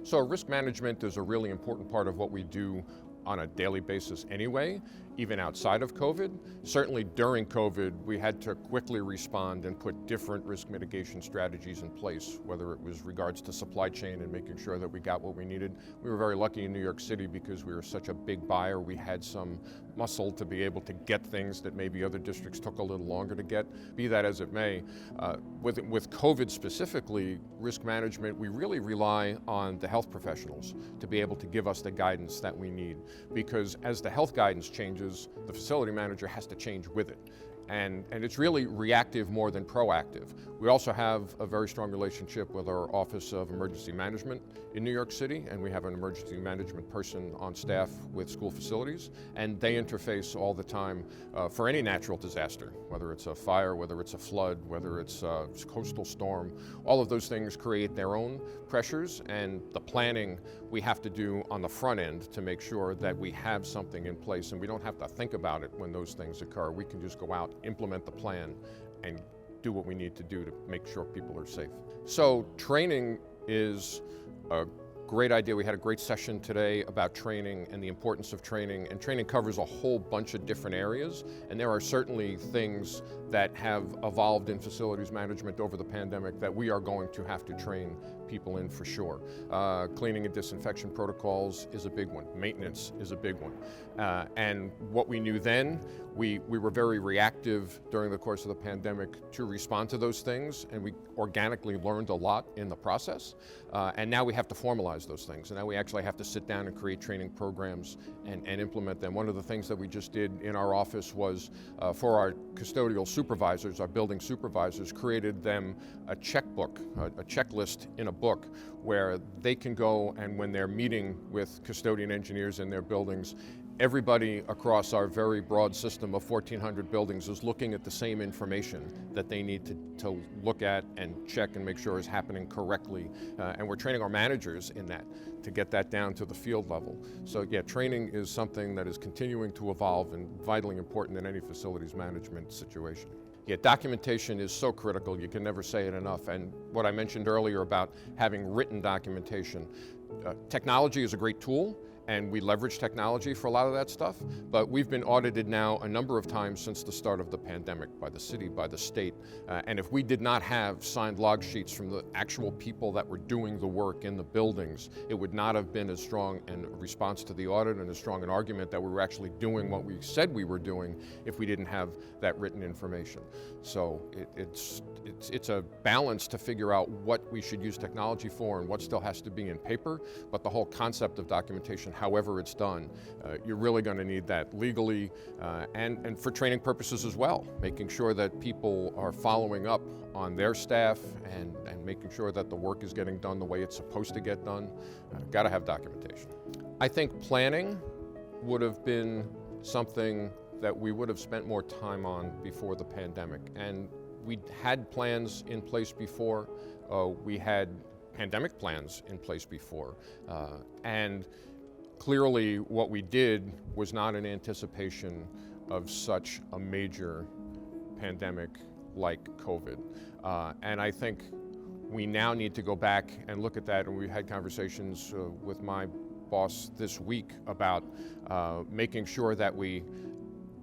So risk management is a really important part of what we do on a daily basis anyway, even outside of COVID. Certainly during COVID, we had to quickly respond and put different risk mitigation strategies in place, whether it was regards to supply chain and making sure that we got what we needed. We were very lucky in New York City because we were such a big buyer. We had some muscle to be able to get things that maybe other districts took a little longer to get. Be that as it may, with COVID specifically, risk management, we really rely on the health professionals to be able to give us the guidance that we need. Because as the health guidance changes, the facility manager has to change with it. And it's really reactive more than proactive. We also have a very strong relationship with our Office of Emergency Management in New York City, and we have an emergency management person on staff with school facilities, and they interface all the time for any natural disaster, whether it's a fire, whether it's a flood, whether it's a coastal storm. All of those things create their own pressures, and the planning we have to do on the front end to make sure that we have something in place and we don't have to think about it when those things occur. We can just go out, implement the plan, and do what we need to do to make sure people are safe. So training is a great idea. We had a great session today about training and the importance of training, and training covers a whole bunch of different areas, and there are certainly things that have evolved in facilities management over the pandemic that we are going to have to train people in for sure. Cleaning and disinfection protocols is a big one. Maintenance is a big one. And what we knew then, we were very reactive during the course of the pandemic to respond to those things, and we organically learned a lot in the process. And now we have to formalize those things. And now we actually have to sit down and create training programs and implement them. One of the things that we just did in our office was for our custodial supervisors, our building supervisors, created them a checkbook, a checklist in a book where they can go, and when they're meeting with custodian engineers in their buildings, everybody across our very broad system of 1,400 buildings is looking at the same information that they need to look at and check and make sure is happening correctly. And we're training our managers in that to get that down to the field level. So yeah, training is something that is continuing to evolve and vitally important in any facilities management situation. Yeah, documentation is so critical, you can never say it enough. And what I mentioned earlier about having written documentation, technology is a great tool, and we leverage technology for a lot of that stuff, but we've been audited now a number of times since the start of the pandemic by the city, by the state, and if we did not have signed log sheets from the actual people that were doing the work in the buildings, it would not have been as strong a response to the audit and as strong an argument that we were actually doing what we said we were doing if we didn't have that written information. So it's a balance to figure out what we should use technology for and what still has to be in paper, but the whole concept of documentation, however it's done, you're really going to need that legally and for training purposes as well, making sure that people are following up on their staff and making sure that the work is getting done the way it's supposed to get done. Got to have documentation. I think planning would have been something that we would have spent more time on before the pandemic, and we had plans in place before. We had pandemic plans in place before, and clearly what we did was not in anticipation of such a major pandemic like COVID. And I think we now need to go back and look at that, and we had conversations with my boss this week about making sure that we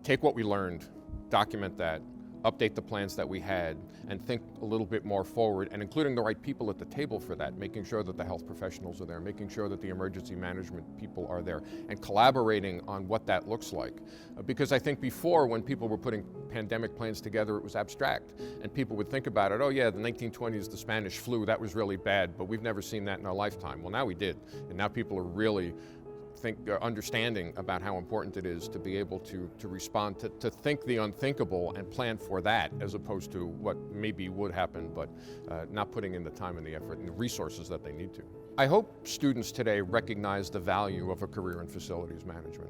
take what we learned, document that, update the plans that we had, and think a little bit more forward, and including the right people at the table for that, making sure that the health professionals are there, making sure that the emergency management people are there, and collaborating on what that looks like. Because I think before, when people were putting pandemic plans together, it was abstract, and people would think about it, oh yeah, the 1920s, the Spanish flu, that was really bad, but we've never seen that in our lifetime. Well, now we did, and now people are really understanding about how important it is to be able to respond, to think the unthinkable and plan for that, as opposed to what maybe would happen, but not putting in the time and the effort and the resources that they need to. I hope students today recognize the value of a career in facilities management.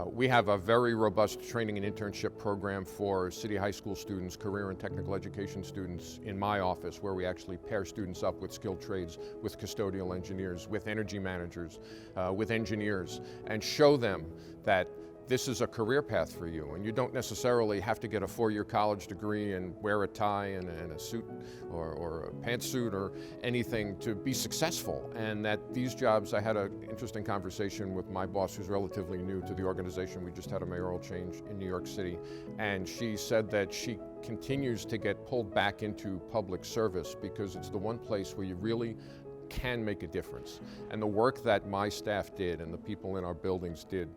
We have a very robust training and internship program for city high school students, career and technical education students in my office, where we actually pair students up with skilled trades, with custodial engineers, with energy managers, with engineers, and show them that this is a career path for you, and you don't necessarily have to get a 4-year college degree and wear a tie and a suit or a pantsuit or anything to be successful. And that these jobs, I had an interesting conversation with my boss who's relatively new to the organization. We just had a mayoral change in New York City, and she said that she continues to get pulled back into public service because it's the one place where you really can make a difference. And the work that my staff did and the people in our buildings did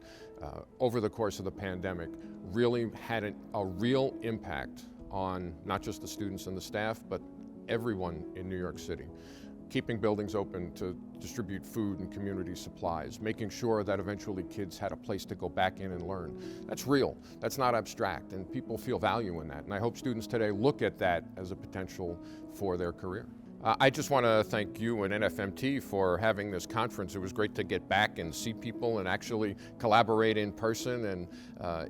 over the course of the pandemic really had a real impact on not just the students and the staff, but everyone in New York City. Keeping buildings open to distribute food and community supplies, making sure that eventually kids had a place to go back in and learn. That's real, that's not abstract, and people feel value in that. And I hope students today look at that as a potential for their career. I just want to thank you and NFMT for having this conference. It was great to get back and see people and actually collaborate in person, and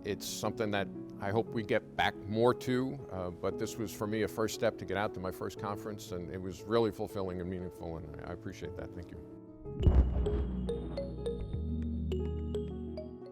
it's something that I hope we get back more to, but this was for me a first step to get out to my first conference, and it was really fulfilling and meaningful, and I appreciate that. Thank you.